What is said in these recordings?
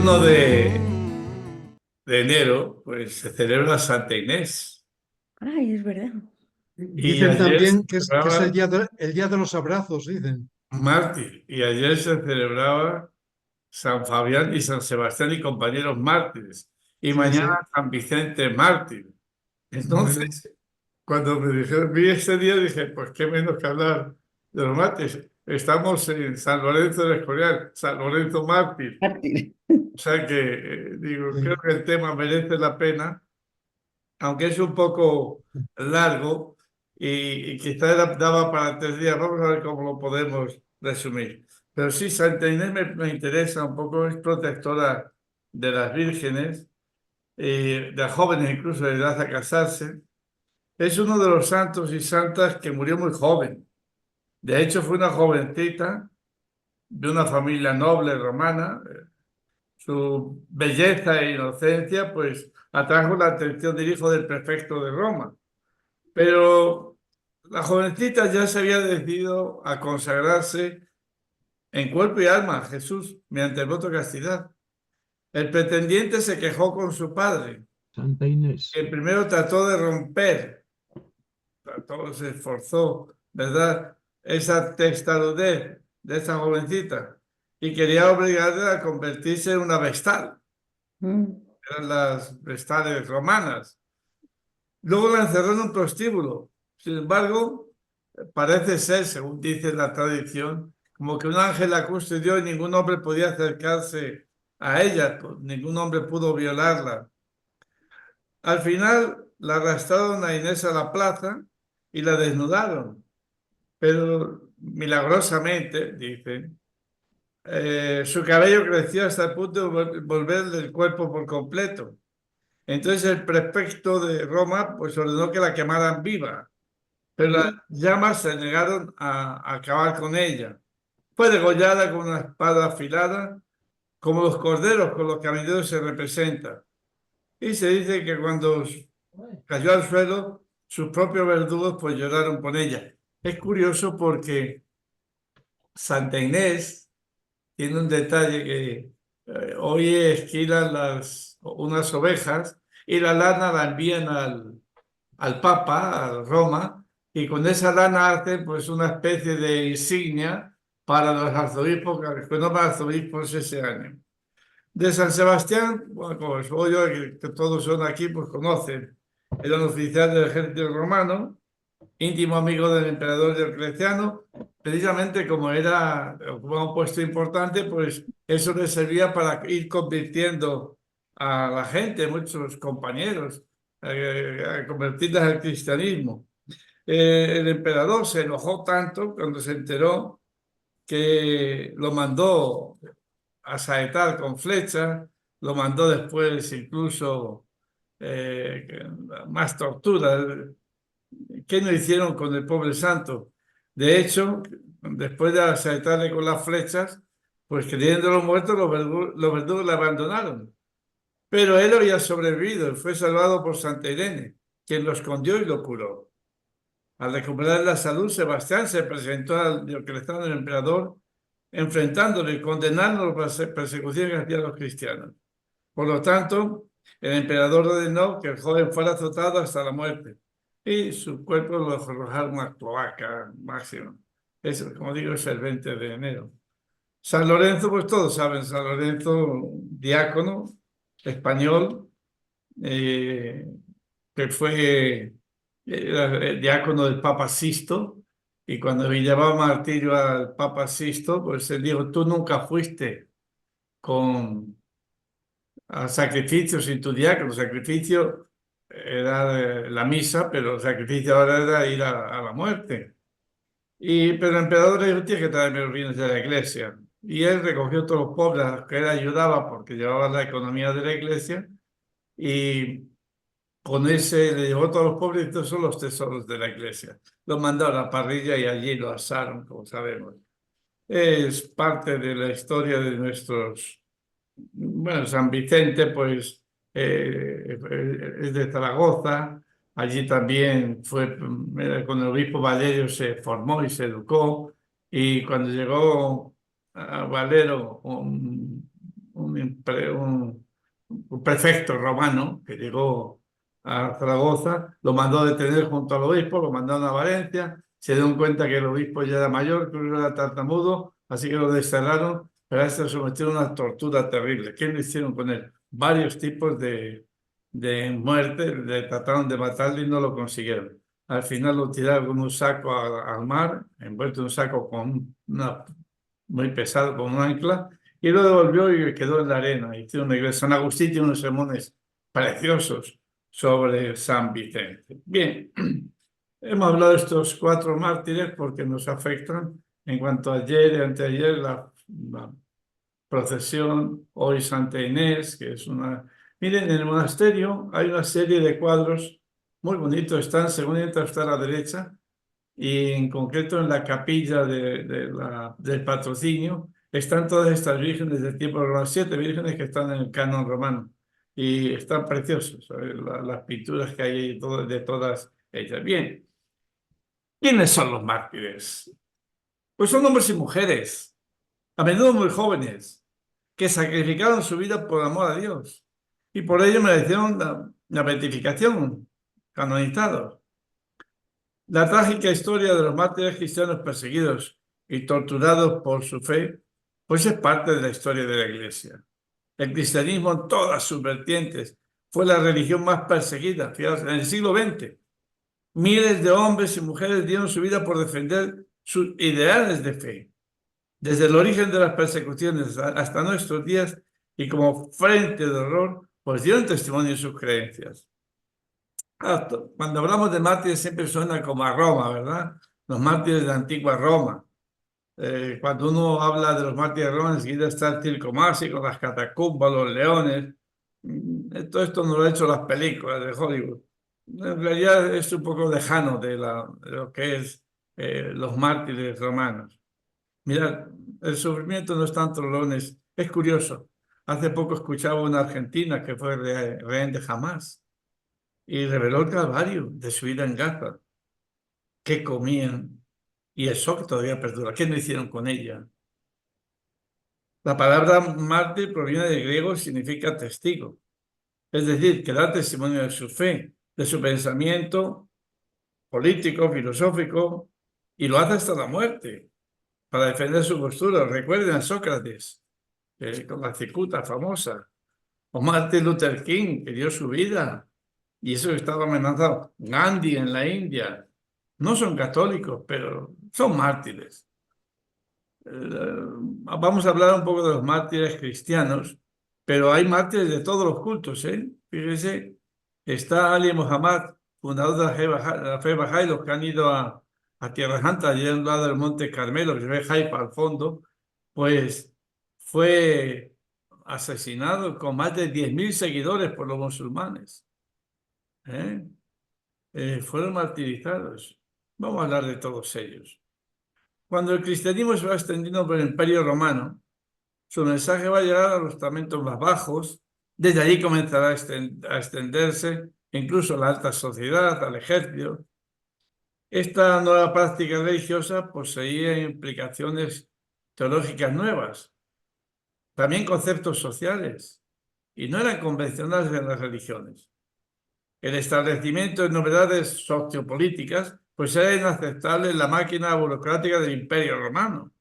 de enero, pues se celebra Santa Inés. Ay, es verdad. Y Dicen ayer se también que es celebraba el día de los abrazos, dicen. mártir. Y ayer se celebraba San Fabián y San Sebastián y compañeros mártires. Y Sí, mañana sí. San Vicente mártir. Bueno, Entonces, cuando me dijeron, vi este día, dije, pues qué menos que hablar de los mártires. Estamos en San Lorenzo del Escorial, San Lorenzo mártir. Mártir. O sea que, digo, creo sí. que el tema merece la pena, aunque es un poco largo y quizás daba para 3 días. Vamos a ver cómo lo podemos resumir. Pero sí, Santa Inés me interesa un poco, es protectora de las vírgenes, de las jóvenes incluso de edad a casarse. Es uno de los santos y santas que murió muy joven. De hecho, fue una jovencita de una familia noble romana. Su belleza e inocencia, pues, atrajo la atención del hijo del prefecto de Roma. Pero la jovencita ya se había decidido a consagrarse en cuerpo y alma a Jesús mediante el voto de castidad. El pretendiente se quejó con su padre, Santa Inés. que primero trató de romper, trató, se esforzó, ¿verdad? Esa testarudez de esa jovencita y quería obligarla a convertirse en una vestal. Mm. Eran las vestales romanas. Luego la encerró en un prostíbulo. Sin embargo, parece ser, según dice la tradición, como que un ángel la custodió y ningún hombre podía acercarse a ella, pues, ningún hombre pudo violarla. Al final la arrastraron a Inés a la plaza y la desnudaron, pero milagrosamente, dicen, su cabello creció hasta el punto de volver del cuerpo por completo. Entonces el prefecto de Roma pues ordenó que la quemaran viva, pero las llamas se negaron a acabar con ella. Fue degollada con una espada afilada, como los corderos con los que a menudo se representa. Y se dice que cuando cayó al suelo, sus propios verdugos pues lloraron por ella. Es curioso porque Santa Inés tiene un detalle que hoy esquilan unas ovejas y la lana la envían al Papa, a Roma, y con esa lana hacen pues una especie de insignia para los arzobispos, que no para arzobispos ese año. De San Sebastián, bueno, como soy yo, que todos son aquí, pues conocen. Era un oficial del ejército romano, íntimo amigo del emperador Diocleciano, precisamente como ocupaba un puesto importante, pues eso le servía para ir convirtiendo a la gente, muchos compañeros, a convertirlas al cristianismo. El emperador se enojó tanto cuando se enteró que lo mandó a saetar con flechas, lo mandó después incluso más tortura. ¿Qué no hicieron con el pobre santo? De hecho, después de asaltarle con las flechas, pues creyéndolo muerto, los verdugos le abandonaron. Pero él había sobrevivido y fue salvado por Santa Irene, quien lo escondió y lo curó. Al recuperar la salud, Sebastián se presentó al Diocleciano, el emperador, enfrentándolo y condenándolo por la persecución que hacían los cristianos. Por lo tanto, el emperador ordenó que el joven fuera azotado hasta la muerte y su cuerpo lo arrojaron a cloaca máxima. Eso, como digo, es el 20 de enero. San Lorenzo, pues todos saben, San Lorenzo, diácono español, eh, que fue era el diácono del Papa Sisto, y cuando le llevaba martirio al Papa Sisto, pues él dijo, tú nunca fuiste con a sacrificio sin tu diácono. Sacrificio era la misa, pero el sacrificio ahora era ir a la muerte. Pero el emperador le dijo, tienes que traerme los bienes de la iglesia. Y él recogió todos los pobres a los que él ayudaba porque llevaba la economía de la iglesia y con ese le llevó todos los pobres y estos son los tesoros de la iglesia. Lo mandó a la parrilla y allí lo asaron, como sabemos. Es parte de la historia de nuestros. Bueno, San Vicente, pues, es de Zaragoza. Allí también fue, con el obispo Valerio se formó y se educó. Y cuando llegó a Valero, un un prefecto romano que llegó a Zaragoza, lo mandó a detener junto al obispo, lo mandaron a Valencia, se dieron cuenta que el obispo ya era mayor, que era tartamudo, así que lo desterraron, pero a este lo sometieron a una tortura terrible. ¿Qué le hicieron con él? Varios tipos de muerte, le trataron de matarle y no lo consiguieron. Al final lo tiraron con un saco al mar, envuelto en un saco muy pesado, con un ancla, y lo devolvió y quedó en la arena. Y tiene una iglesia. San Agustín tiene unos sermones preciosos sobre San Vicente. Bien, hemos hablado de estos 4 mártires porque nos afectan. En cuanto a ayer y anteayer, la procesión, hoy Santa Inés, que es una... Miren, en el monasterio hay una serie de cuadros muy bonitos, están, según entra, está a la derecha, y en concreto en la capilla del patrocinio están todas estas vírgenes del tiempo romano, 7 vírgenes que están en el canon romano, y están preciosos, ¿sabes? Las pinturas que hay de todas ellas. Bien, ¿quiénes son los mártires? Pues son hombres y mujeres, a menudo muy jóvenes, que sacrificaron su vida por amor a Dios y por ello merecieron la beatificación, canonizados. La trágica historia de los mártires cristianos perseguidos y torturados por su fe, pues es parte de la historia de la Iglesia. El cristianismo en todas sus vertientes fue la religión más perseguida, fijaos, en el siglo XX. Miles de hombres y mujeres dieron su vida por defender sus ideales de fe. Desde el origen de las persecuciones hasta nuestros días, y como frente de horror, pues dieron testimonio de sus creencias. Cuando hablamos de mártires siempre suena como a Roma, ¿verdad? Los mártires de la antigua Roma. Cuando uno habla de los mártires de Roma, enseguida está el circo mágico, las catacumbas, los leones. Todo esto nos lo han hecho las películas de Hollywood. En realidad es un poco lejano de lo que es los mártires romanos. Mirad, el sufrimiento no es tanto los leones. Es curioso. Hace poco escuchaba una argentina que fue rehén de Hamas y reveló el calvario de su vida en Gaza. ¿Qué comían? Y el shock todavía perdura. ¿Qué no hicieron con ella? La palabra mártir proviene del griego y significa testigo. Es decir, que da testimonio de su fe, de su pensamiento político, filosófico, y lo hace hasta la muerte para defender su postura. Recuerden a Sócrates, con la cicuta famosa, o Martin Luther King, que dio su vida, y eso estaba amenazado. Gandhi en la India. No son católicos, pero son mártires. Vamos a hablar un poco de los mártires cristianos, pero hay mártires de todos los cultos, ¿eh? Fíjese, está Ali Muhammad, fundador de la fe Bahá'í, los que han ido a Tierra Santa, allí al lado del Monte Carmelo, que se ve Haifa al fondo, pues fue asesinado con más de 10.000 seguidores por los musulmanes. Fueron martirizados. Vamos a hablar de todos ellos. Cuando el cristianismo se va extendiendo por el Imperio Romano, su mensaje va a llegar a los estamentos más bajos, desde allí comenzará a extenderse incluso a la alta sociedad, al ejército. Esta nueva práctica religiosa poseía implicaciones teológicas nuevas, también conceptos sociales, y no eran convencionales en las religiones. El establecimiento de novedades sociopolíticas pues era inaceptable en la máquina burocrática del Imperio Romano.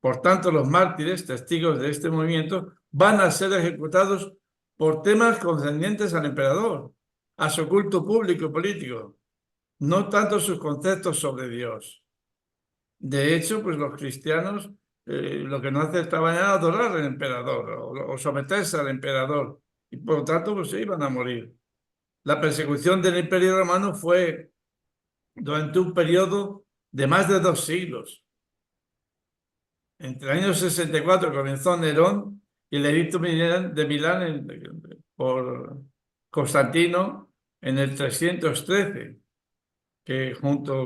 Por tanto, los mártires, testigos de este movimiento, van a ser ejecutados por temas concernientes al emperador, a su culto público y político, no tanto sus conceptos sobre Dios. De hecho, pues los cristianos lo que no aceptaban era adorar al emperador o someterse al emperador, y por lo tanto pues se iban a morir. La persecución del Imperio Romano fue durante un periodo de más de 2 siglos. Entre el año 64 comenzó Nerón y el edicto de Milán por Constantino en el 313, que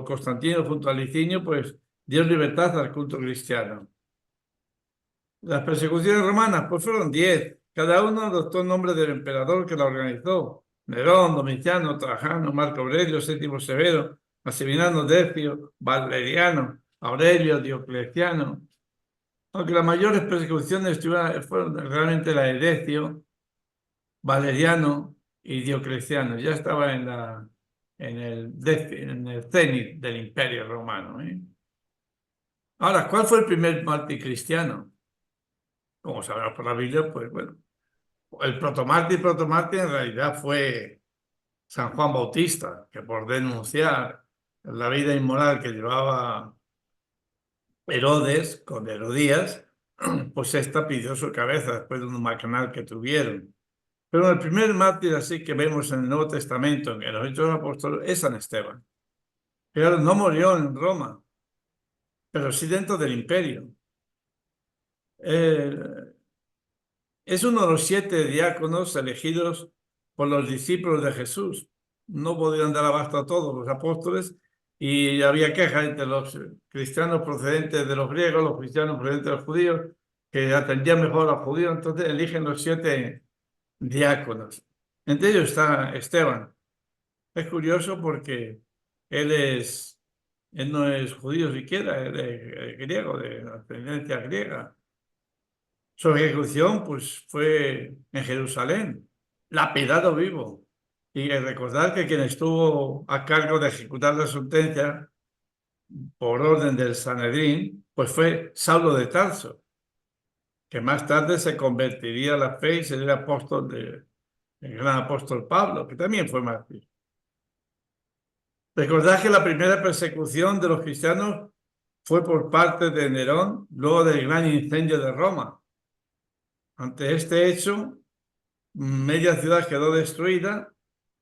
Constantino junto a Licinio pues dio libertad al culto cristiano. Las persecuciones romanas pues fueron 10, cada uno adoptó el nombre del emperador que la organizó: Nerón, Domiciano, Trajano, Marco Aurelio, Séptimo Severo, Maximiliano Decio, Valeriano, Aurelio, Diocleciano. Aunque las mayores persecuciones fueron realmente la de Decio, Valeriano y Diocleciano. Ya estaba en el cenit del Imperio Romano, ¿eh? Ahora, ¿cuál fue el primer mártir cristiano? Como sabrás por la Biblia, pues bueno, el protomártir en realidad fue San Juan Bautista, que por denunciar la vida inmoral que llevaba Herodes con Herodías, pues esta pidió su cabeza después de un macanal que tuvieron. Pero el primer mártir así que vemos en el Nuevo Testamento, en los Hechos de los Apóstoles, es San Esteban. Pero no murió en Roma, pero sí dentro del imperio. Eh, es uno de los 7 diáconos elegidos por los discípulos de Jesús. No podían dar abasto a todos los apóstoles y había quejas entre los cristianos procedentes de los griegos, los cristianos procedentes de los judíos, que atendían mejor a los judíos, entonces eligen los 7 diáconos. Entre ellos está Esteban. Es curioso porque él no es judío siquiera, él es griego, de ascendencia griega. Su ejecución, pues, fue en Jerusalén, lapidado vivo. Y recordar que quien estuvo a cargo de ejecutar la sentencia por orden del Sanedrín, pues fue Saulo de Tarso, que más tarde se convertiría a la fe y sería el gran apóstol Pablo, que también fue mártir. Recordad que la primera persecución de los cristianos fue por parte de Nerón, luego del gran incendio de Roma. Ante este hecho, media ciudad quedó destruida,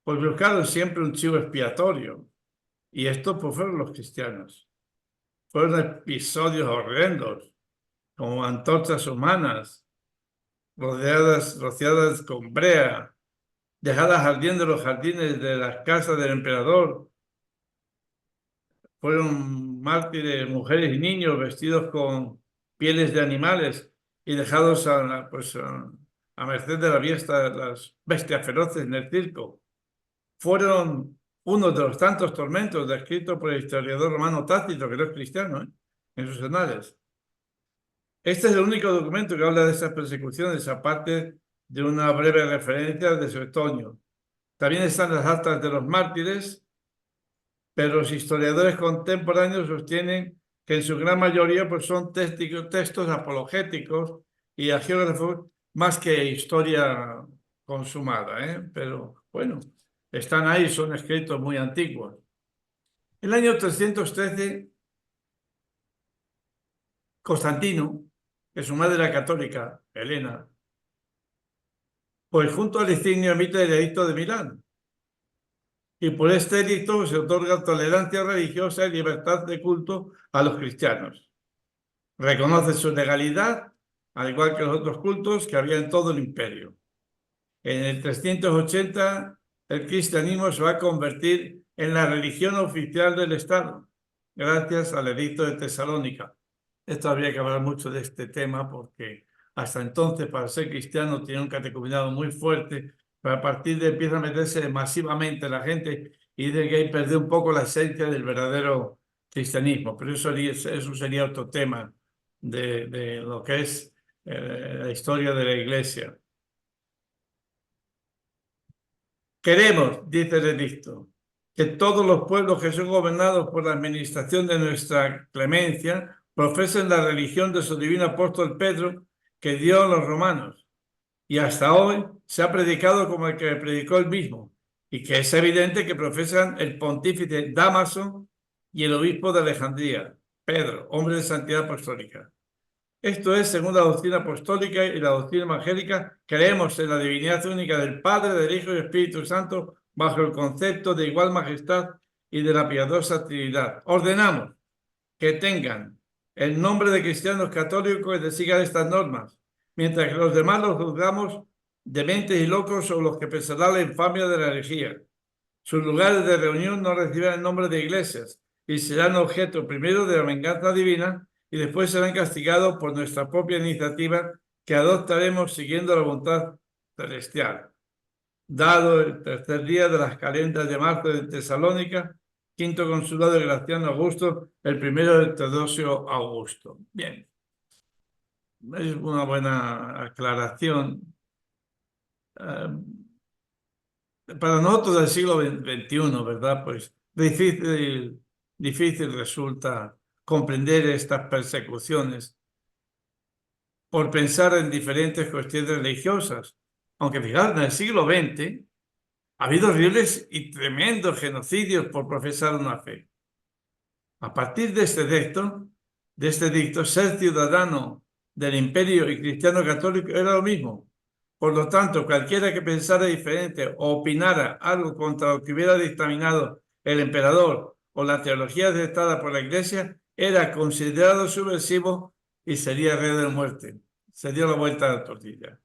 pues buscaron siempre un chivo expiatorio. Y estos pues fueron los cristianos. Fueron episodios horrendos, como antorchas humanas, rociadas con brea, dejadas ardiendo los jardines de las casas del emperador. Fueron mártires, mujeres y niños vestidos con pieles de animales y dejados a merced de las bestias feroces en el circo. Fueron uno de los tantos tormentos descritos por el historiador romano Tácito, que no es cristiano, en sus anales. Este es el único documento que habla de esas persecuciones, aparte de una breve referencia de Suetonio. También están las actas de los mártires, pero los historiadores contemporáneos sostienen que en su gran mayoría pues, son textos apologéticos y agiógrafos más que historia consumada, ¿eh? Pero bueno, están ahí, son escritos muy antiguos. En el año 313, Constantino, que su madre era católica, Helena, pues junto al Licinio emite el edicto de Milán. Y por este edicto se otorga tolerancia religiosa y libertad de culto a los cristianos. Reconoce su legalidad, al igual que los otros cultos que había en todo el imperio. En el 380, el cristianismo se va a convertir en la religión oficial del Estado, gracias al edicto de Tesalónica. Esto habría que hablar mucho de este tema porque hasta entonces, para ser cristiano, tiene un catecumenado muy fuerte, pero a partir de empieza a meterse masivamente la gente y dice que ahí perdió un poco la esencia del verdadero cristianismo. Pero eso sería otro tema de lo que es la historia de la Iglesia. Queremos, dice el edicto, que todos los pueblos que son gobernados por la administración de nuestra clemencia profesen la religión de su divino apóstol Pedro que dio a los romanos y hasta hoy se ha predicado como el que predicó él mismo y que es evidente que profesan el pontífice Dámaso y el obispo de Alejandría, Pedro, hombre de santidad apostólica. Esto es, según la doctrina apostólica y la doctrina evangélica, creemos en la divinidad única del Padre, del Hijo y del Espíritu Santo bajo el concepto de igual majestad y de la piadosa Trinidad. Ordenamos que tengan el nombre de cristianos católicos y que sigan estas normas, mientras que los demás los juzgamos dementes y locos o los que pensarán la infamia de la herejía. Sus lugares de reunión no recibirán el nombre de iglesias y serán objeto primero de la venganza divina y después serán castigados por nuestra propia iniciativa que adoptaremos siguiendo la voluntad celestial. Dado el tercer día de las calendas de marzo de Tesalónica, quinto consulado de Graciano Augusto, el primero de Teodosio Augusto. Bien. es una buena aclaración. Para nosotros del siglo XXI, ¿verdad? Pues difícil resulta comprender estas persecuciones por pensar en diferentes cuestiones religiosas. Aunque fijaros, en el siglo XX ha habido horribles y tremendos genocidios por profesar una fe. A partir de este dicto, ser ciudadano del imperio y cristiano católico era lo mismo. Por lo tanto, cualquiera que pensara diferente o opinara algo contra lo que hubiera dictaminado el emperador o la teología aceptada por la Iglesia era considerado subversivo y sería reo de muerte. Se dio la vuelta a la tortilla.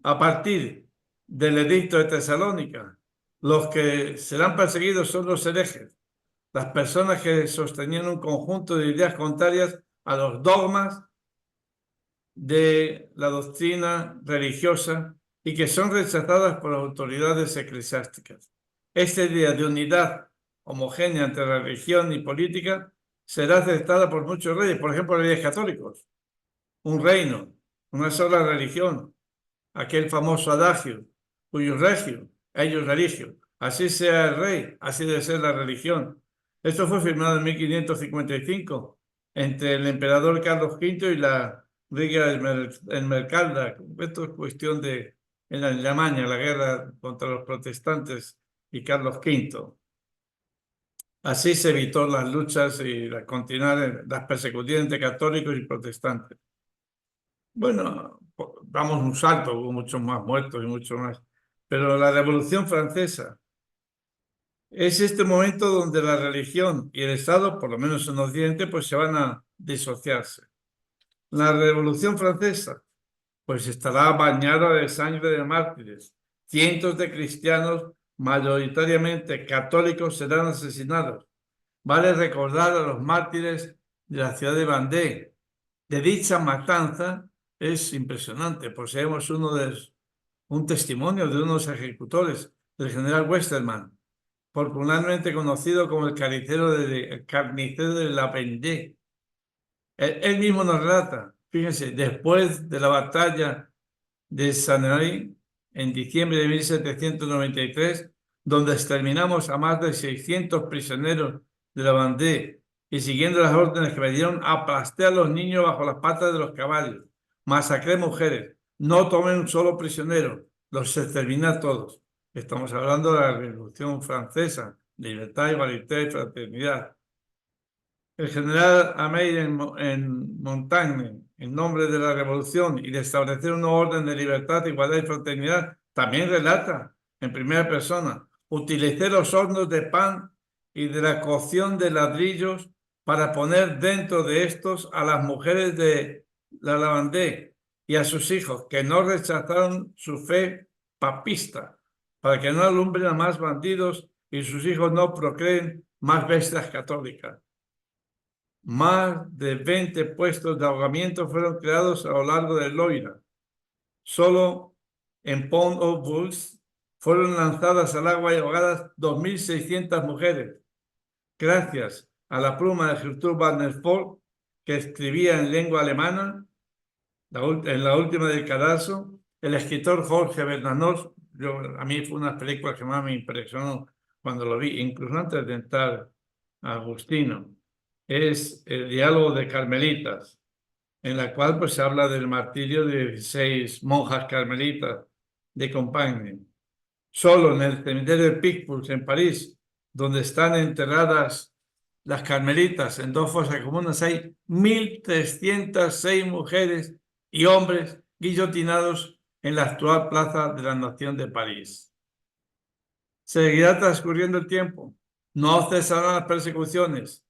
A partir del edicto de Tesalónica, los que serán perseguidos son los herejes, las personas que sostenían un conjunto de ideas contrarias a los dogmas de la doctrina religiosa y que son rechazadas por las autoridades eclesiásticas. Esta idea de unidad homogénea entre la religión y política será aceptada por muchos reyes, por ejemplo, reyes católicos. Un reino, una sola religión, aquel famoso adagio, cuyo regio, ellos religio, así sea el rey, así debe ser la religión. Esto fue firmado en 1555 entre el emperador Carlos V y la Riga Esmeralda. Esto es cuestión de en Alemania, la guerra contra los protestantes y Carlos V. Así se evitó las luchas y continuar las persecuciones entre católicos y protestantes. Bueno, damos un salto, hubo muchos más muertos y mucho más. Pero la Revolución Francesa es este momento donde la religión y el Estado, por lo menos en Occidente, pues se van a disociarse. La Revolución Francesa, pues estará bañada de sangre de mártires. Cientos de cristianos, mayoritariamente católicos, serán asesinados. Vale recordar a los mártires de la ciudad de Vendée. De dicha matanza es impresionante. Poseemos un testimonio de unos ejecutores, del general Westermann, popularmente conocido como el carnicero de la Vendée. Él mismo nos relata, fíjense, después de la batalla de Sanary en diciembre de 1793, donde exterminamos a más de 600 prisioneros de la Vendée y siguiendo las órdenes que me dieron, aplasté a los niños bajo las patas de los caballos, masacré mujeres, no tomé un solo prisionero, los exterminé a todos. Estamos hablando de la Revolución Francesa, libertad, igualdad y fraternidad. El general Ameir en Montagne, en nombre de la revolución y de establecer un orden de libertad, igualdad y fraternidad, también relata en primera persona: utilicé los hornos de pan y de la cocción de ladrillos para poner dentro de estos a las mujeres de la Lavandée y a sus hijos, que no rechazaron su fe papista, para que no alumbren a más bandidos y sus hijos no procreen más bestias católicas. Más de 20 puestos de ahogamiento fueron creados a lo largo del Loira. Solo en Pont-au-Vaux fueron lanzadas al agua y ahogadas 2.600 mujeres. Gracias a la pluma de Gertrude van der Volk, que escribía en lengua alemana, en la última del cadalso, el escritor Jorge Bernanos, a mí fue una película que más me impresionó cuando lo vi, incluso antes de entrar a Agustino. Es el diálogo de Carmelitas, en la cual pues se habla del martirio de 16 monjas carmelitas de Compiègne. Solo en el cementerio de Picpus, en París, donde están enterradas las carmelitas en 2 fosas comunes, hay 1.306 mujeres y hombres guillotinados en la actual plaza de la Nación de París. Seguirá transcurriendo el tiempo, no cesarán las persecuciones.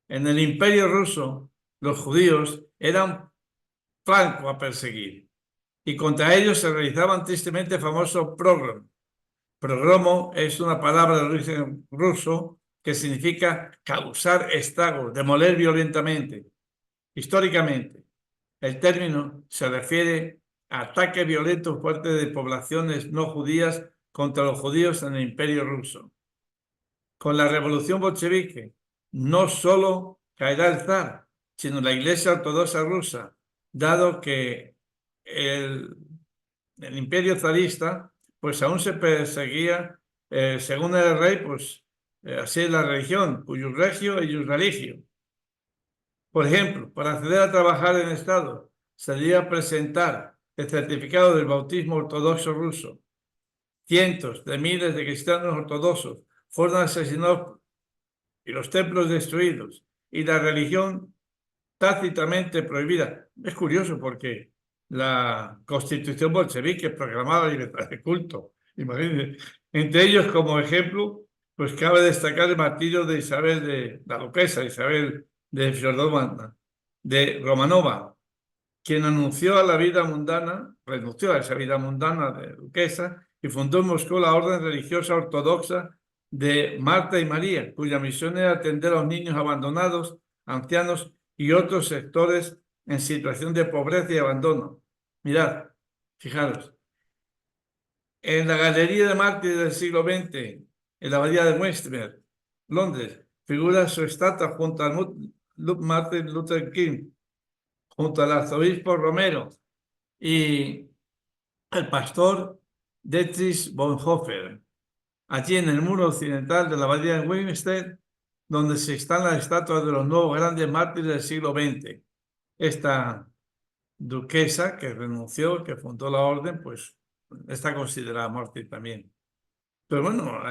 En el Imperio Ruso, los judíos eran franco a perseguir y contra ellos se realizaban tristemente el famoso pogrom. Pogromo es una palabra de origen ruso que significa causar estragos, demoler violentamente. Históricamente, el término se refiere a ataques violentos fuertes de poblaciones no judías contra los judíos en el Imperio Ruso. Con la revolución bolchevique, no solo caerá el zar, sino la Iglesia Ortodoxa rusa, dado que el imperio zarista, pues aún se perseguía, según el rey, pues así es la religión, cuyo regio y religio. Por ejemplo, para acceder a trabajar en Estado, se debía presentar el certificado del bautismo ortodoxo ruso. Cientos de miles de cristianos ortodoxos fueron asesinados y los templos destruidos y la religión tácitamente prohibida. Es curioso porque la constitución bolchevique proclamaba la libertad de culto. Imagínense. Entre ellos, como ejemplo, pues cabe destacar el martirio de Isabel de la duquesa, Isabel de Fiordovana, de Romanova, quien renunció a esa vida mundana de duquesa y fundó en Moscú la orden religiosa ortodoxa de Marta y María, cuya misión era atender a los niños abandonados, ancianos y otros sectores en situación de pobreza y abandono. Mirad, fijaros, en la Galería de Mártires del siglo XX, en la Abadía de Westminster, Londres, figura su estatua junto a Martin Luther King, junto al arzobispo Romero y el pastor Dietrich Bonhoeffer, allí en el muro occidental de la abadía de Westminster, donde se están las estatuas de los nuevos grandes mártires del siglo XX. Esta duquesa que renunció, que fundó la orden, pues está considerada mártir también. Pero bueno,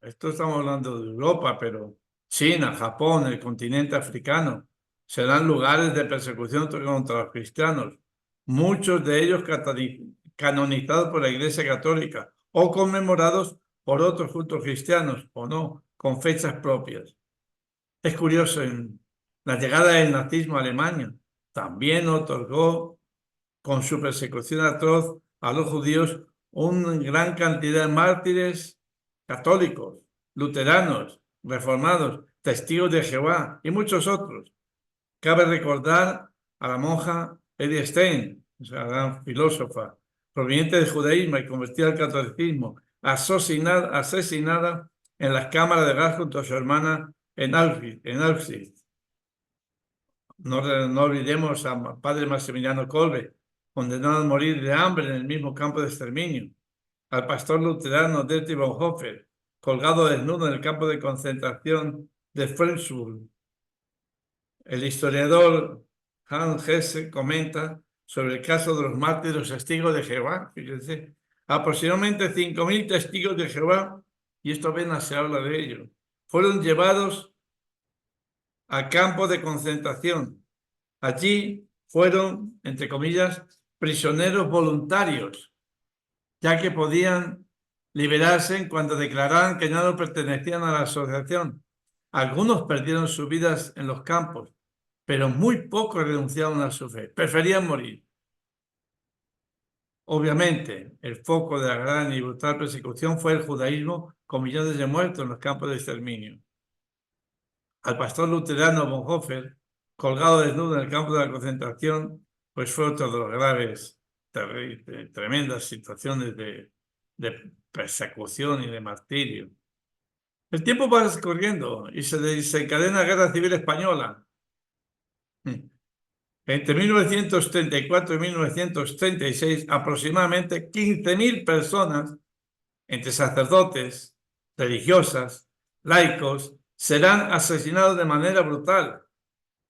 esto estamos hablando de Europa, pero China, Japón, el continente africano, serán lugares de persecución contra los cristianos, muchos de ellos canonizados por la Iglesia Católica o conmemorados por otros cultos cristianos o no, con fechas propias. Es curioso, en la llegada del nazismo a Alemania también otorgó con su persecución atroz a los judíos una gran cantidad de mártires católicos, luteranos, reformados, testigos de Jehová y muchos otros. Cabe recordar a la monja Edith Stein, esa gran filósofa, proveniente del judaísmo y convertida al catolicismo, asesinada en las cámaras de gas junto a su hermana en Auschwitz. No olvidemos a padre Maximiliano Kolbe, condenado a morir de hambre en el mismo campo de exterminio, al pastor luterano Dietrich Bonhoeffer, colgado desnudo en el campo de concentración de Flensburg. El historiador Hans Hesse comenta sobre el caso de los mártires testigos de Jehová. Fíjense, aproximadamente 5.000 testigos de Jehová, y esto apenas se habla de ello, fueron llevados a campos de concentración. Allí fueron, entre comillas, prisioneros voluntarios, ya que podían liberarse en cuanto declararan que no pertenecían a la asociación. Algunos perdieron sus vidas en los campos, pero muy pocos renunciaron a su fe, preferían morir. Obviamente, el foco de la gran y brutal persecución fue el judaísmo, con millones de muertos en los campos de exterminio. Al pastor luterano Bonhoeffer, colgado desnudo en el campo de la concentración, pues fue otro de los graves, tremendas situaciones de persecución y de martirio. El tiempo va corriendo y se desencadena la Guerra Civil Española. Entre 1934 y 1936, aproximadamente 15.000 personas, entre sacerdotes, religiosas, laicos, serán asesinados de manera brutal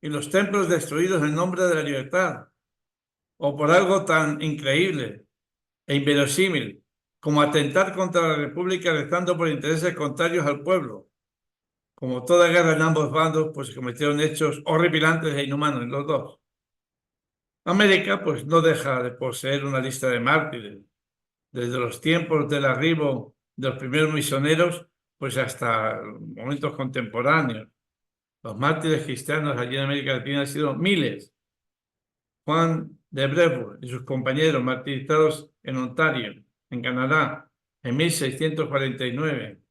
y los templos destruidos en nombre de la libertad, o por algo tan increíble e inverosímil como atentar contra la República rezando por intereses contrarios al pueblo. Como toda guerra en ambos bandos, pues se cometieron hechos horripilantes e inhumanos en los dos. América, pues no deja de poseer una lista de mártires, desde los tiempos del arribo de los primeros misioneros, pues hasta momentos contemporáneos. Los mártires cristianos allí en América Latina han sido miles. Juan de Brevoort y sus compañeros martirizados en Ontario, en Canadá, en 1649.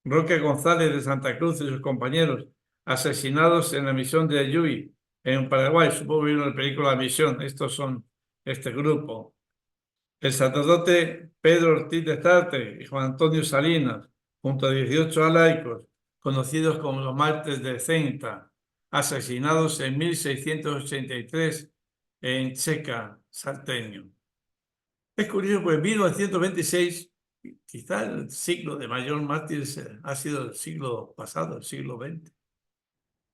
Roque González de Santa Cruz y sus compañeros asesinados en la misión de Ayuy, en Paraguay. Supongo que vieron la película La Misión. Estos son este grupo. El sacerdote Pedro Ortiz de Zárate y Juan Antonio Salinas, junto a 18 laicos, conocidos como los mártires de Ceuta, asesinados en 1683 en Checa, Salteño. Es curioso, pues en 1926, quizá el siglo de mayor mártires ha sido el siglo pasado, el siglo XX.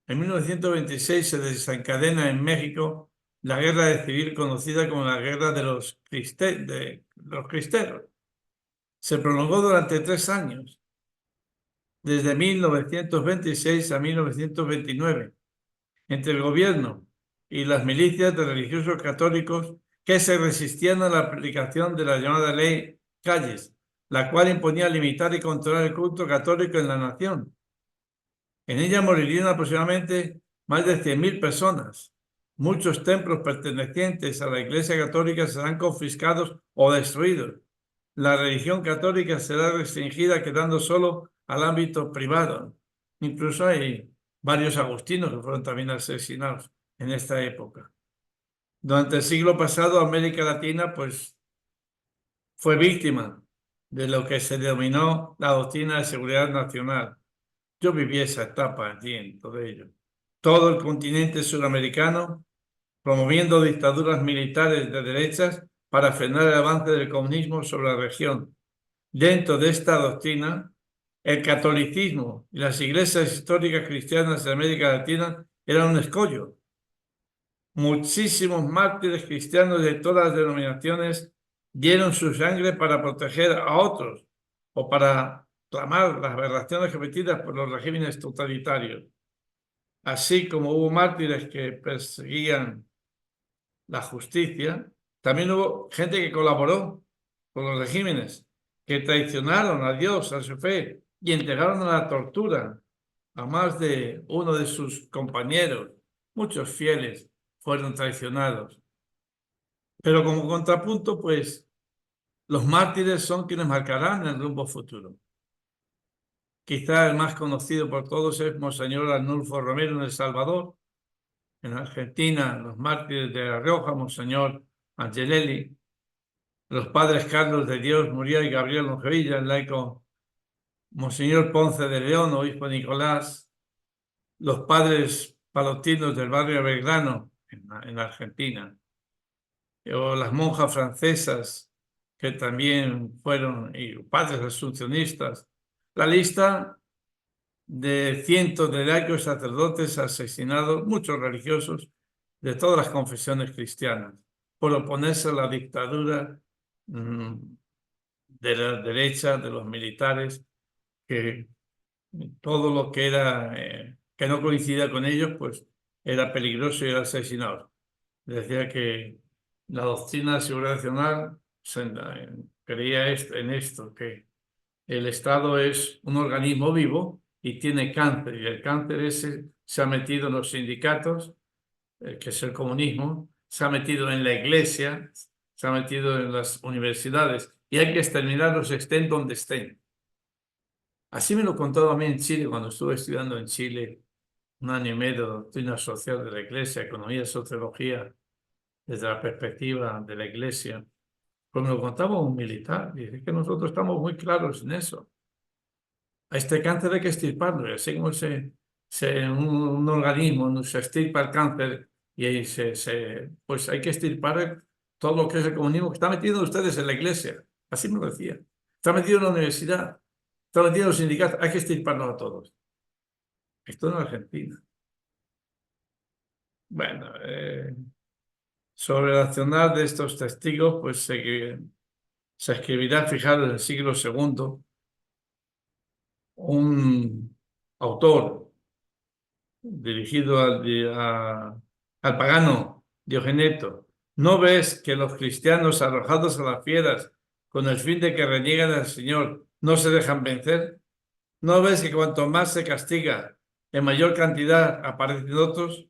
En 1926 se desencadena en México la guerra civil conocida como la Guerra de los Cristeros. Se prolongó durante 3 años, desde 1926 a 1929, entre el gobierno y las milicias de religiosos católicos que se resistían a la aplicación de la llamada Ley Calles, la cual imponía limitar y controlar el culto católico en la nación. En ella morirían aproximadamente más de 100.000 personas. Muchos templos pertenecientes a la Iglesia Católica serán confiscados o destruidos. La religión católica será restringida, quedando solo al ámbito privado. Incluso hay varios agustinos que fueron también asesinados en esta época. Durante el siglo pasado, América Latina pues, fue víctima de lo que se denominó la doctrina de seguridad nacional. Yo viví esa etapa allí en todo ello. Todo el continente sudamericano promoviendo dictaduras militares de derechas para frenar el avance del comunismo sobre la región. Dentro de esta doctrina, el catolicismo y las iglesias históricas cristianas de América Latina eran un escollo. Muchísimos mártires cristianos de todas las denominaciones dieron su sangre para proteger a otros o para clamar las aberraciones cometidas por los regímenes totalitarios. Así como hubo mártires que perseguían la justicia, también hubo gente que colaboró con los regímenes, que traicionaron a Dios, a su fe, y entregaron a la tortura a más de uno de sus compañeros. Muchos fieles fueron traicionados. Pero como contrapunto, pues, los mártires son quienes marcarán el rumbo futuro. Quizá el más conocido por todos es Monseñor Arnulfo Romero en El Salvador. En Argentina, los mártires de La Rioja, Monseñor Angelelli. Los padres Carlos de Dios Muriel y Gabriel Longevilla, el laico Monseñor Ponce de León, obispo Nicolás. Los padres palotinos del barrio Belgrano, en Argentina. O las monjas francesas, que también fueron, y padres asuncionistas. La lista de cientos de laicos sacerdotes asesinados, muchos religiosos, de todas las confesiones cristianas, por oponerse a la dictadura de la derecha, de los militares, que todo lo que era, que no coincidía con ellos, pues era peligroso y era asesinado. Decía que la doctrina de seguridad nacional creía en esto, que el Estado es un organismo vivo y tiene cáncer, y el cáncer ese se ha metido en los sindicatos, que es el comunismo, se ha metido en la iglesia, se ha metido en las universidades, y hay que exterminarlos estén donde estén. Así me lo contaba a mí en Chile, cuando estuve estudiando en Chile 1 año y medio de doctrina social de la iglesia, economía y sociología, desde la perspectiva de la iglesia. Pues me lo contaba un militar, y es que nosotros estamos muy claros en eso. A este cáncer hay que extirparlo, y así como un organismo se extirpa el cáncer y ahí pues hay que extirpar todo lo que es el comunismo que está metido ustedes en la iglesia. Así me lo decía. Está metido en la universidad, está metido en los sindicatos, hay que extirparlo a todos. Esto en Argentina. Bueno, sobre el accionar de estos testigos, pues se escribirá, fijaros, en el siglo II, un autor dirigido al pagano Diogeneto. ¿No ves que los cristianos arrojados a las fieras con el fin de que reniegan al Señor no se dejan vencer? ¿No ves que cuanto más se castiga, en mayor cantidad aparecen otros?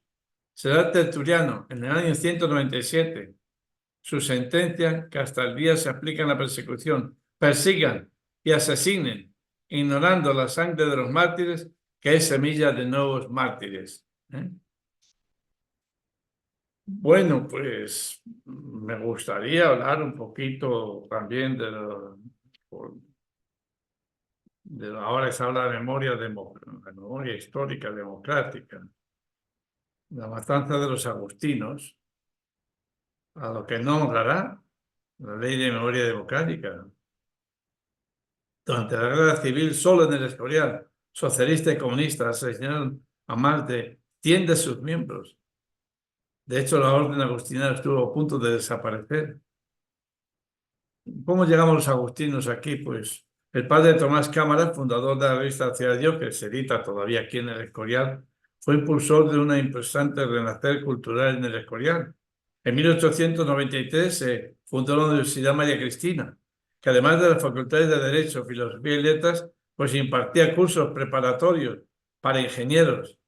Será Tertuliano, en el año 197, su sentencia que hasta el día se aplica en la persecución. Persigan y asesinen, ignorando la sangre de los mártires, que es semilla de nuevos mártires. Bueno, pues me gustaría hablar un poquito también ahora se habla de memoria histórica democrática, la matanza de los agustinos. a lo que no honrará la ley de memoria democrática. Durante la guerra civil, solo en el Escorial, socialistas y comunistas asesinaron a más de 100 de sus miembros. De hecho, la orden agustina estuvo a punto de desaparecer. ¿Cómo llegamos los agustinos aquí? Pues el padre Tomás Cámara, fundador de la revista Ciudad de Dios, que se edita todavía aquí en el Escorial, fue impulsor de una impresionante renacer cultural en el Escorial. En 1893 se fundó la Universidad María Cristina, que además de las facultades de Derecho, Filosofía y Letras, pues impartía cursos preparatorios para ingenieros.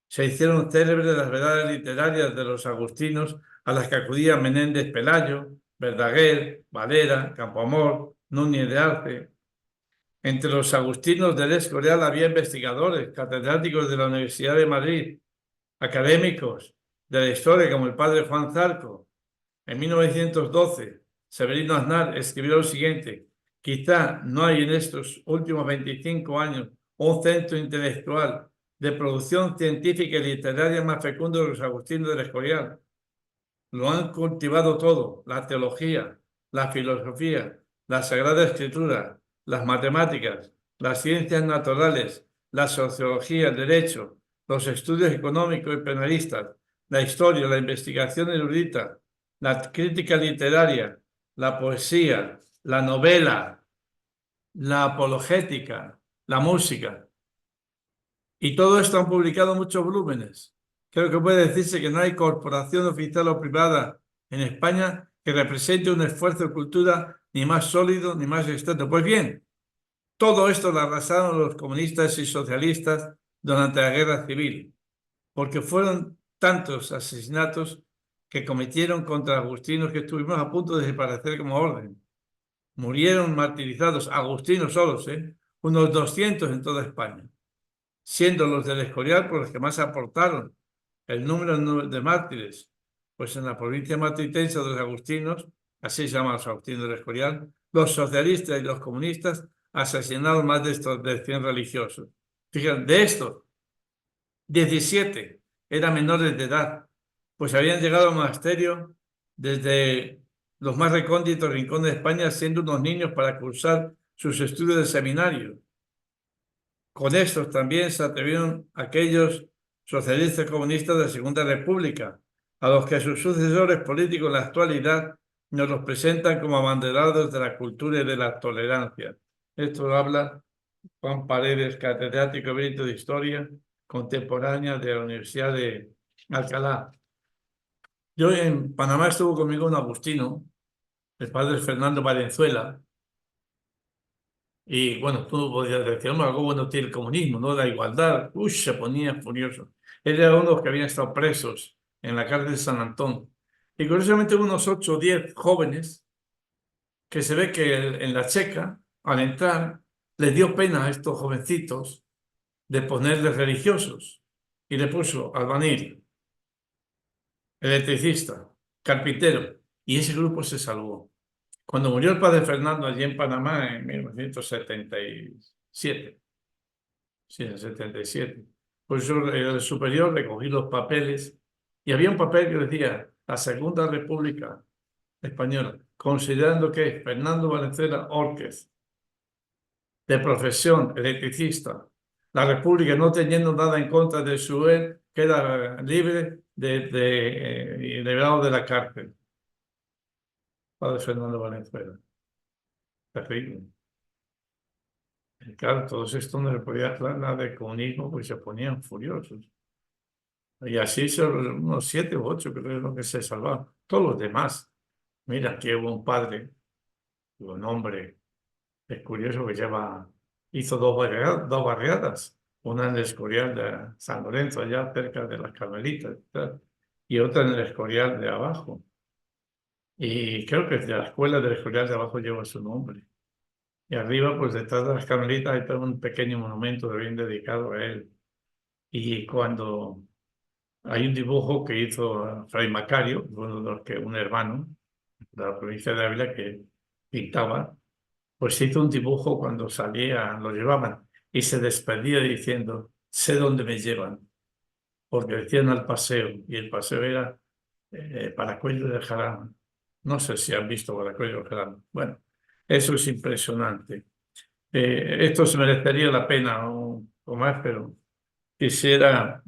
Se hicieron célebres las verdades literarias de los agustinos a las que acudían Menéndez Pelayo, Verdaguer, Valera, Campoamor, Núñez de Arce. Entre los agustinos del Escorial había investigadores, catedráticos de la Universidad de Madrid, académicos de la historia como el padre Juan Zarco. En 1912, Severino Aznar escribió lo siguiente: quizá no hay en estos últimos 25 años un centro intelectual de producción científica y literaria más fecundo que los agustinos del Escorial. Lo han cultivado todo: la teología, la filosofía, la Sagrada Escritura, las matemáticas, las ciencias naturales, la sociología, el derecho, los estudios económicos y penalistas, la historia, la investigación erudita, la crítica literaria, la poesía, la novela, la apologética, la música. Y todo esto han publicado muchos volúmenes. Creo que puede decirse que no hay corporación oficial o privada en España que represente un esfuerzo de cultura ni más sólido ni más extenso. Pues bien, todo esto lo arrasaron los comunistas y socialistas durante la Guerra Civil, porque fueron tantos asesinatos que cometieron contra agustinos que estuvimos a punto de desaparecer como orden. Murieron martirizados, agustinos solos, unos 200 en toda España, siendo los del Escorial por los que más aportaron el número de mártires. Pues en la provincia matritense de los agustinos, así se llaman los agustinos del Escorial, los socialistas y los comunistas asesinaron más de 100 religiosos. Fíjense, de estos, 17 eran menores de edad, pues habían llegado al monasterio desde los más recónditos rincones de España, siendo unos niños para cursar sus estudios de seminario. Con estos también se atrevieron aquellos socialistas comunistas de la Segunda República, a los que sus sucesores políticos en la actualidad nos los presentan como abanderados de la cultura y de la tolerancia. Esto lo habla Juan Paredes, catedrático emérito de Historia Contemporánea de la Universidad de Alcalá. Yo en Panamá estuvo conmigo un agustino, el padre Fernando Valenzuela, y bueno, tú podías decir, hombre, algo bueno tiene el comunismo, ¿no? La igualdad. Uy, se ponía furioso. Él era uno de los que habían estado presos en la cárcel de San Antón. Y curiosamente unos 8 o 10 jóvenes que se ve que en la checa, al entrar, les dio pena a estos jovencitos de ponerles religiosos. Y le puso albañil, electricista, carpintero. Y ese grupo se salvó. Cuando murió el padre Fernando allí en Panamá en 1977, sí, en 77, pues yo era el superior, recogí los papeles y había un papel que decía la Segunda República Española, considerando que Fernando Valenzuela Órquez, de profesión electricista, la República no teniendo nada en contra de su él, queda libre y liberado de la cárcel. Padre Fernando Valenzuela. Terrible. Y claro, todos estos no se podía hablar nada de comunismo, pues se ponían furiosos. Y así son unos 7 u 8 creo que se salvaron. Todos los demás. Mira, que hubo un padre, un hombre, es curioso que hizo dos barriadas. Una en el Escorial de San Lorenzo, allá cerca de las Carmelitas, y otra en el Escorial de abajo. Y creo que de la escuela del Escorial de abajo lleva su nombre. Y arriba, pues detrás de las Carmelitas, hay todo un pequeño monumento bien dedicado a él. Y cuando hay un dibujo que hizo Fray Macario, uno de los un hermano de la provincia de Ávila que pintaba, pues hizo un dibujo cuando salía, lo llevaban, y se despedía diciendo, sé dónde me llevan, porque decían al paseo, y el paseo era Paracuello de Jarama. No sé si han visto Paracuello de Jarama. Bueno, eso es impresionante. Esto se merecería la pena o más, pero quisiera,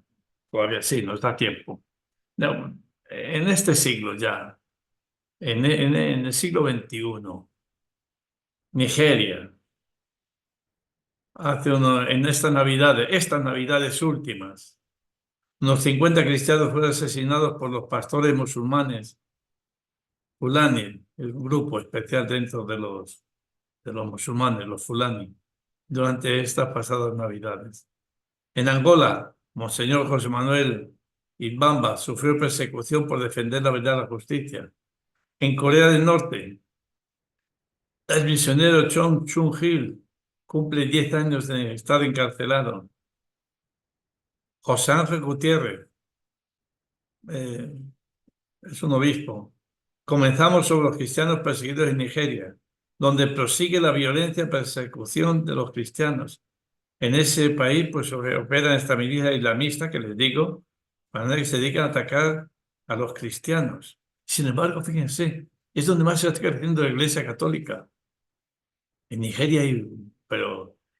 todavía sí, nos da tiempo. No, en este siglo ya, en el siglo XXI, Nigeria, en estas navidades últimas, unos 50 cristianos fueron asesinados por los pastores musulmanes, Fulani, el grupo especial dentro de los musulmanes, los Fulani, durante estas pasadas navidades. En Angola, Monseñor José Manuel Imbamba sufrió persecución por defender la verdad y la justicia. En Corea del Norte, el misionero Chong Chung-il cumple 10 años de estar encarcelado. José Ángel Gutiérrez eh, es un obispo. Comenzamos sobre los cristianos perseguidos en Nigeria, donde prosigue la violencia y persecución de los cristianos. En ese país pues operan esta milicia islamista que les digo, para que se dedican a atacar a los cristianos. Sin embargo, fíjense, es donde más se está creciendo la Iglesia Católica. En Nigeria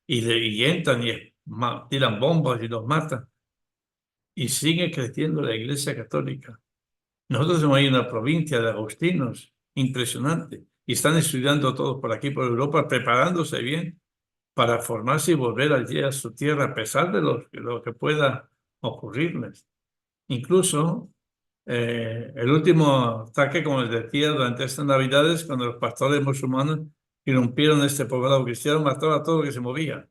y entran y tiran bombas y los matan. Y sigue creciendo la Iglesia Católica. Nosotros tenemos ahí una provincia de agustinos impresionante y están estudiando todos por aquí, por Europa, preparándose bien para formarse y volver allí a su tierra a pesar de lo que pueda ocurrirles. Incluso el último ataque, como les decía, durante estas Navidades, cuando los pastores musulmanes irrumpieron este poblado cristiano, mataron a todo lo que se movía,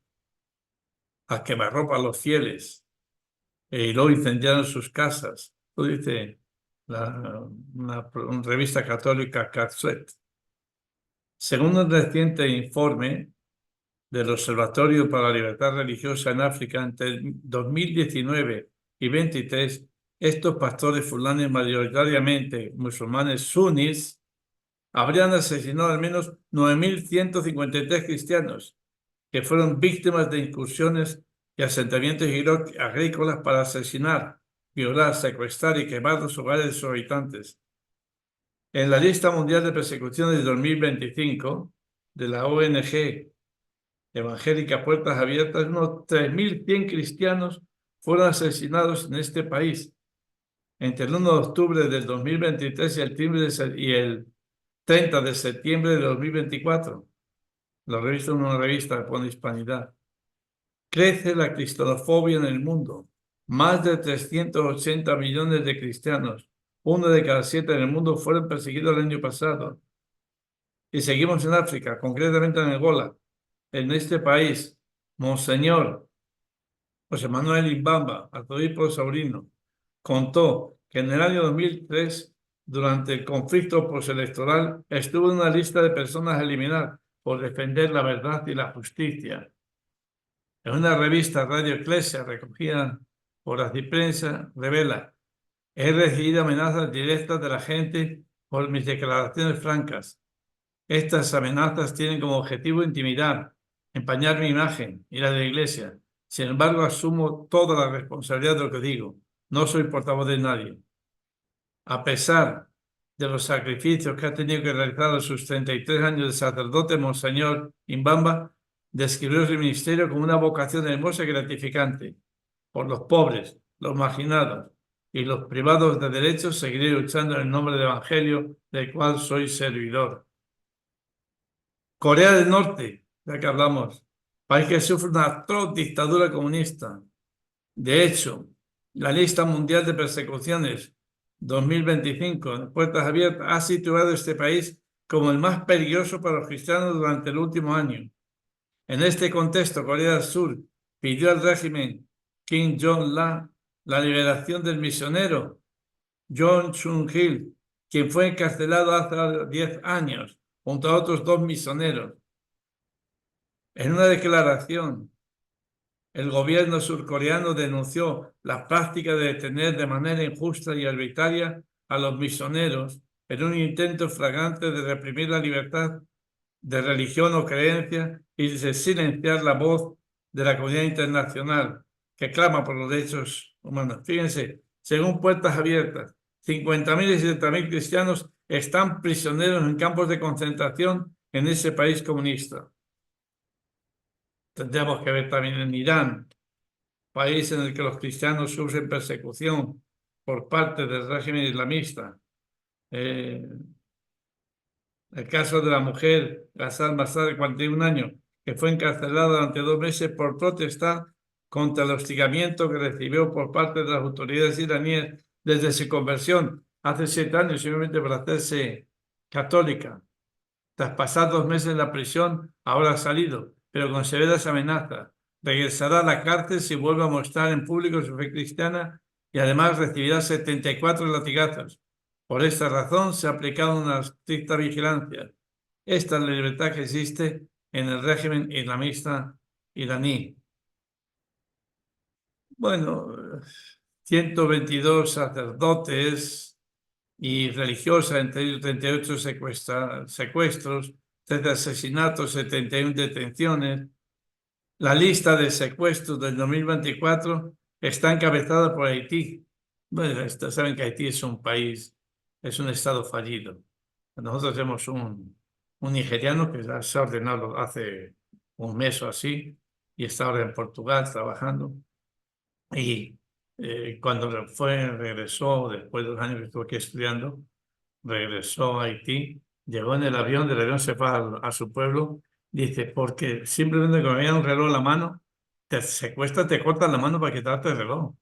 a quemarropa a los fieles, y luego incendiaron sus casas. Lo dice una revista católica, Catsuet. Según un reciente informe del Observatorio para la Libertad Religiosa en África, entre 2019 y 2023, estos pastores fulanes, mayoritariamente musulmanes suníes, habrían asesinado al menos 9.153 cristianos, que fueron víctimas de incursiones y asentamientos agrícolas para asesinar, violar, secuestrar y quemar los hogares de sus habitantes. En la lista mundial de persecuciones de 2025 de la ONG Evangélica Puertas Abiertas, unos 3.100 cristianos fueron asesinados en este país entre el 1 de octubre del 2023 y el 30 de septiembre de 2024. Lo revisto en una revista que pone Hispanidad. Crece la cristianofobia en el mundo. Más de 380 millones de cristianos, 1 de cada 7 en el mundo, fueron perseguidos el año pasado. Y seguimos en África, concretamente en Angola. En este país, Monseñor José Manuel Imbamba, arzobispo saurino, contó que en el año 2003, durante el conflicto postelectoral, estuvo en una lista de personas a eliminar por defender la verdad y la justicia. En una revista, Radio Eclesia, recogida por Asdiprensa, revela: he recibido amenazas directas de la gente por mis declaraciones francas. Estas amenazas tienen como objetivo intimidar, empañar mi imagen y la de la Iglesia. Sin embargo, asumo toda la responsabilidad de lo que digo. No soy portavoz de nadie. A pesar de los sacrificios que ha tenido que realizar a sus 33 años de sacerdote, Monseñor Imbamba describió su ministerio como una vocación hermosa y gratificante. Por los pobres, los marginados y los privados de derechos, seguiré luchando en el nombre del Evangelio, del cual soy servidor. Corea del Norte, ya que hablamos, país que sufre una atroz dictadura comunista. De hecho, la lista mundial de persecuciones 2025 de Puertas Abiertas ha situado este país como el más peligroso para los cristianos durante el último año. En este contexto, Corea del Sur pidió al régimen Kim Jong-un la liberación del misionero Jong Chung-il, quien fue encarcelado hace 10 años, junto a otros 2 misioneros. En una declaración, el gobierno surcoreano denunció la práctica de detener de manera injusta y arbitraria a los misioneros en un intento flagrante de reprimir la libertad de religión o creencia y de silenciar la voz de la comunidad internacional que clama por los derechos humanos. Fíjense, según Puertas Abiertas, 50.000 y 70.000 cristianos están prisioneros en campos de concentración en ese país comunista. Tendríamos que ver también en Irán, país en el que los cristianos sufren persecución por parte del régimen islamista. El caso de la mujer Ghassan Masar, de 41 años, que fue encarcelada durante 2 meses por protestar contra el hostigamiento que recibió por parte de las autoridades iraníes desde su conversión hace 7 años, simplemente por hacerse católica. Tras pasar 2 meses en la prisión, ahora ha salido, pero con severas amenazas. Regresará a la cárcel si vuelve a mostrar en público su fe cristiana y además recibirá 74 latigazos. Por esta razón se ha aplicado una estricta vigilancia. Esta es la libertad que existe en el régimen islamista iraní. Bueno, 122 sacerdotes y religiosas, entre ellos 38 secuestros, 13 asesinatos, 71 detenciones. La lista de secuestros del 2024 está encabezada por Haití. Bueno, saben que Haití es un país, es un estado fallido. Nosotros tenemos un nigeriano que ya se ha ordenado hace un mes o así y está ahora en Portugal trabajando. Y cuando regresó, después de los años que estuvo aquí estudiando, regresó a Haití, llegó en el avión, del avión se fue a su pueblo, dice, porque simplemente con había un reloj en la mano, te secuestran, te cortan la mano para quitarte el reloj.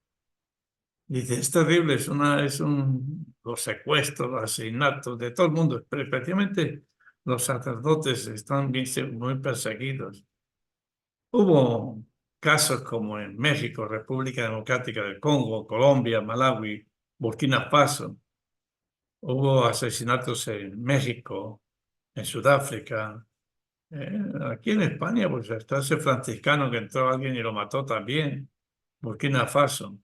Dice, es terrible, los secuestros, los asesinatos de todo el mundo, pero especialmente los sacerdotes están muy perseguidos. Hubo casos como en México, República Democrática del Congo, Colombia, Malawi, Burkina Faso. Hubo asesinatos en México, en Sudáfrica. Aquí en España, pues está ese franciscano que entró alguien y lo mató también. Burkina Faso.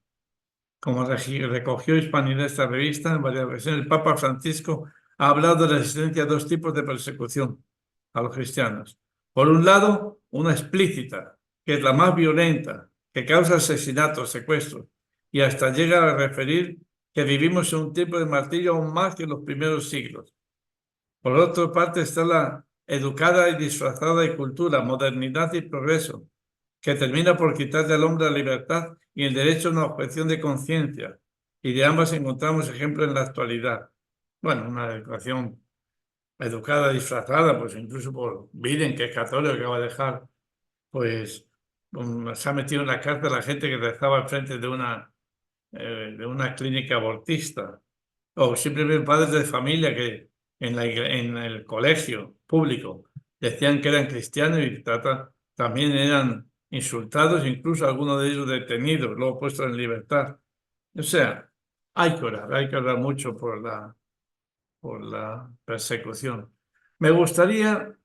Como recogió Hispanidad esta revista, en varias ocasiones, el Papa Francisco ha hablado de la existencia de 2 tipos de persecución a los cristianos. Por un lado, una explícita, que es la más violenta, que causa asesinatos, secuestros, y hasta llega a referir que vivimos en un tiempo de martirio aún más que en los primeros siglos. Por otra parte está la educada y disfrazada de cultura, modernidad y progreso, que termina por quitarle al hombre la libertad y el derecho a una objeción de conciencia. Y de ambas encontramos ejemplos en la actualidad. Bueno, una educación educada, disfrazada, pues incluso por Biden, que es católico, que acaba de dejar, pues se ha metido en la cárcel a la gente que rezaba al frente de una clínica abortista. O simplemente padres de familia que en el colegio público decían que eran cristianos y también eran insultados, incluso algunos de ellos detenidos, luego puestos en libertad. O sea, hay que orar mucho por la persecución. Me gustaría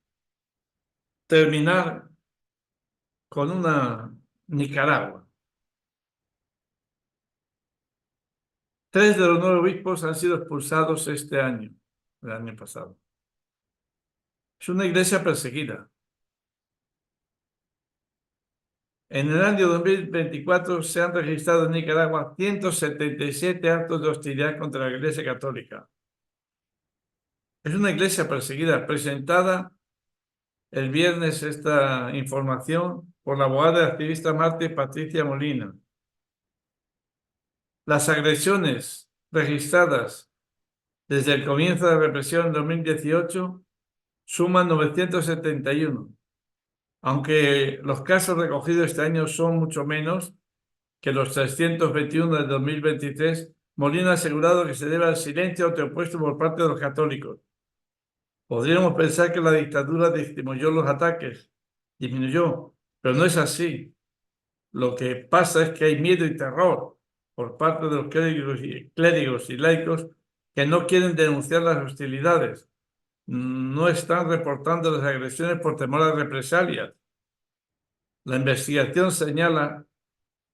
terminar con una Nicaragua. 3 de los 9 obispos han sido expulsados este año, el año pasado. Es una iglesia perseguida. En el año 2024 se han registrado en Nicaragua 177 actos de hostilidad contra la Iglesia Católica. Es una iglesia perseguida, presentada el viernes esta información por la abogada y activista Marte Patricia Molina. Las agresiones registradas desde el comienzo de la represión en 2018 suman 971. Aunque los casos recogidos este año son mucho menos que los 321 del 2023, Molina ha asegurado que se debe al silencio autoimpuesto por parte de los católicos. Podríamos pensar que la dictadura disminuyó los ataques, pero no es así. Lo que pasa es que hay miedo y terror por parte de los clérigos y laicos que no quieren denunciar las hostilidades. No están reportando las agresiones por temor a represalias. La investigación señala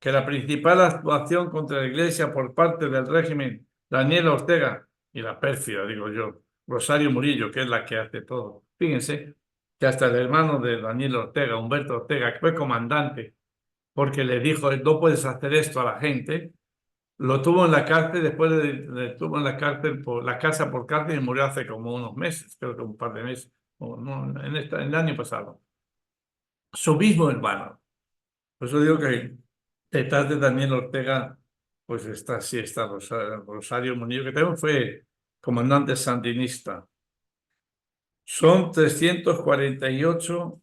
que la principal actuación contra la Iglesia por parte del régimen Daniel Ortega y la pérfida, digo yo, Rosario Murillo, que es la que hace todo. Fíjense que hasta el hermano de Daniel Ortega, Humberto Ortega, que fue comandante, porque le dijo, no puedes hacer esto a la gente, lo tuvo en la cárcel, después le tuvo en la cárcel por la casa por cárcel y murió hace como unos meses, creo que un par de meses, o no, en el año pasado. Su mismo hermano. Por eso digo que detrás de Daniel Ortega, pues está Rosario Murillo, que también fue comandante sandinista. Son 348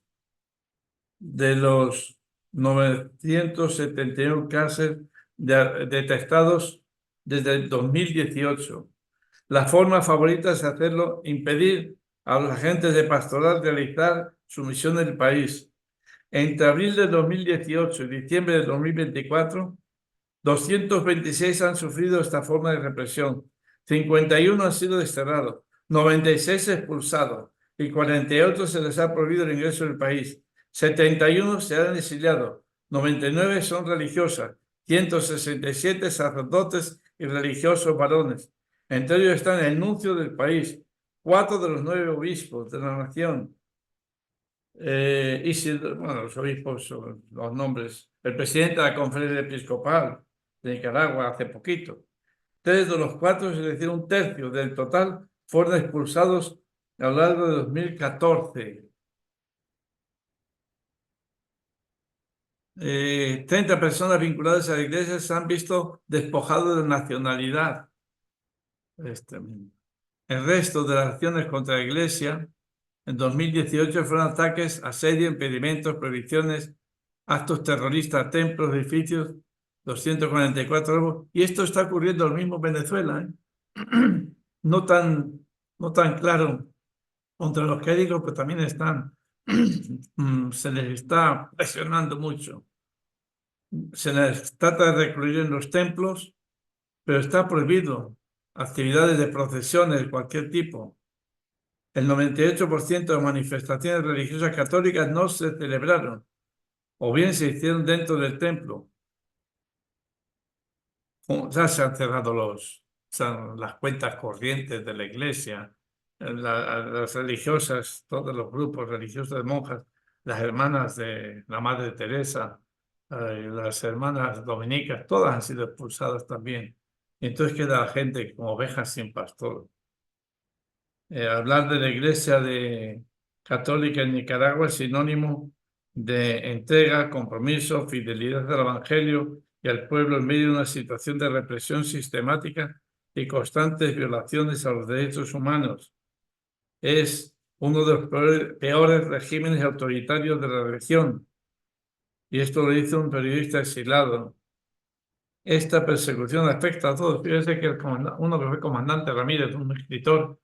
de los 971 casos detectados desde el 2018. La forma favorita es hacerlo, impedir a los agentes de pastoral realizar su misión en el país. Entre abril de 2018 y diciembre de 2024, 226 han sufrido esta forma de represión, 51 han sido desterrados, 96 expulsados y 48 se les ha prohibido el ingreso del país. 71 se han exiliado, 99 son religiosas, 167 sacerdotes y religiosos varones. Entre ellos están el nuncio del país, 4 de los 9 obispos de la nación. Bueno, los obispos son los nombres. El presidente de la Conferencia Episcopal de Nicaragua hace poquito. 3 de los 4, es decir, un tercio del total, fueron expulsados a lo largo de 2014. 30 personas vinculadas a la iglesia se han visto despojados de nacionalidad. El resto de las acciones contra la iglesia en 2018 fueron ataques, asedio, impedimentos, prohibiciones, actos terroristas, templos, edificios, 244 robos. Y esto está ocurriendo al mismo Venezuela, ¿eh? No tan claro contra los clérigos, pero también están, se les está presionando mucho. Se les trata de recluir en los templos, pero está prohibido actividades de procesiones de cualquier tipo. El 98% de manifestaciones religiosas católicas no se celebraron, o bien se hicieron dentro del templo. Ya se han cerrado las cuentas corrientes de la iglesia, las religiosas, todos los grupos religiosos de monjas, las hermanas de la Madre Teresa, las hermanas dominicas, todas han sido expulsadas también. Y entonces queda la gente como ovejas sin pastor. Hablar de la iglesia católica en Nicaragua es sinónimo de entrega, compromiso, fidelidad al Evangelio y al pueblo en medio de una situación de represión sistemática y constantes violaciones a los derechos humanos. Es uno de los peores regímenes autoritarios de la región. Y esto lo dice un periodista exilado. Esta persecución afecta a todos. Fíjense que uno que fue comandante Ramírez, un escritor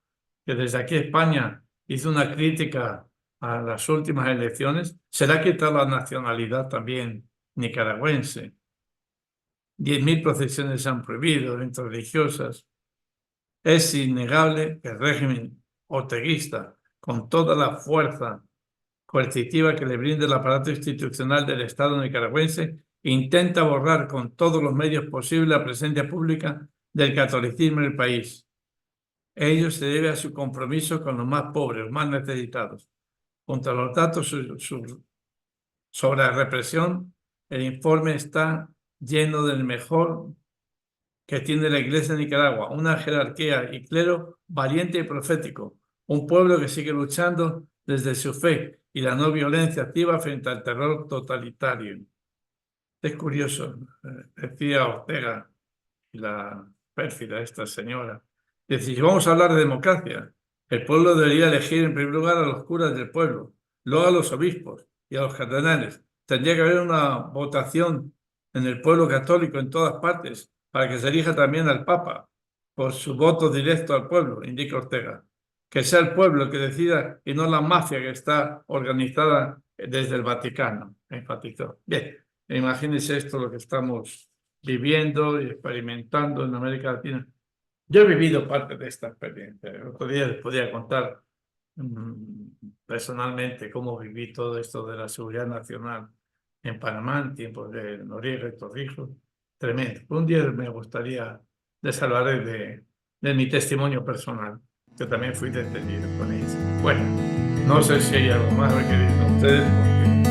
que desde aquí España hizo una crítica a las últimas elecciones, se le ha quitado la nacionalidad también nicaragüense. 10.000 procesiones se han prohibido, eventos religiosas. Es innegable que el régimen orteguista, con toda la fuerza coercitiva que le brinda el aparato institucional del Estado nicaragüense, intenta borrar con todos los medios posibles la presencia pública del catolicismo en el país. Ello se debe a su compromiso con los más pobres, los más necesitados. Contra los datos sobre la represión, el informe está lleno del mejor que tiene la Iglesia de Nicaragua, una jerarquía y clero valiente y profético, un pueblo que sigue luchando desde su fe y la no violencia activa frente al terror totalitario. Es curioso, decía Ortega, la pérfida esta señora. Dice, si vamos a hablar de democracia, el pueblo debería elegir en primer lugar a los curas del pueblo, luego a los obispos y a los cardenales. Tendría que haber una votación en el pueblo católico en todas partes para que se elija también al Papa por su voto directo al pueblo, indica Ortega. Que sea el pueblo el que decida y no la mafia que está organizada desde el Vaticano, enfatizó. Bien, imagínense esto lo que estamos viviendo y experimentando en América Latina. Yo he vivido parte de esta experiencia. El otro día les podía contar personalmente cómo viví todo esto de la seguridad nacional en Panamá en tiempos de Noriega y Torrijos. Tremendo. Un día me gustaría deshablaré de mi testimonio personal, que también fui detenido con eso. Bueno, no sé si hay algo más que decir a ustedes, porque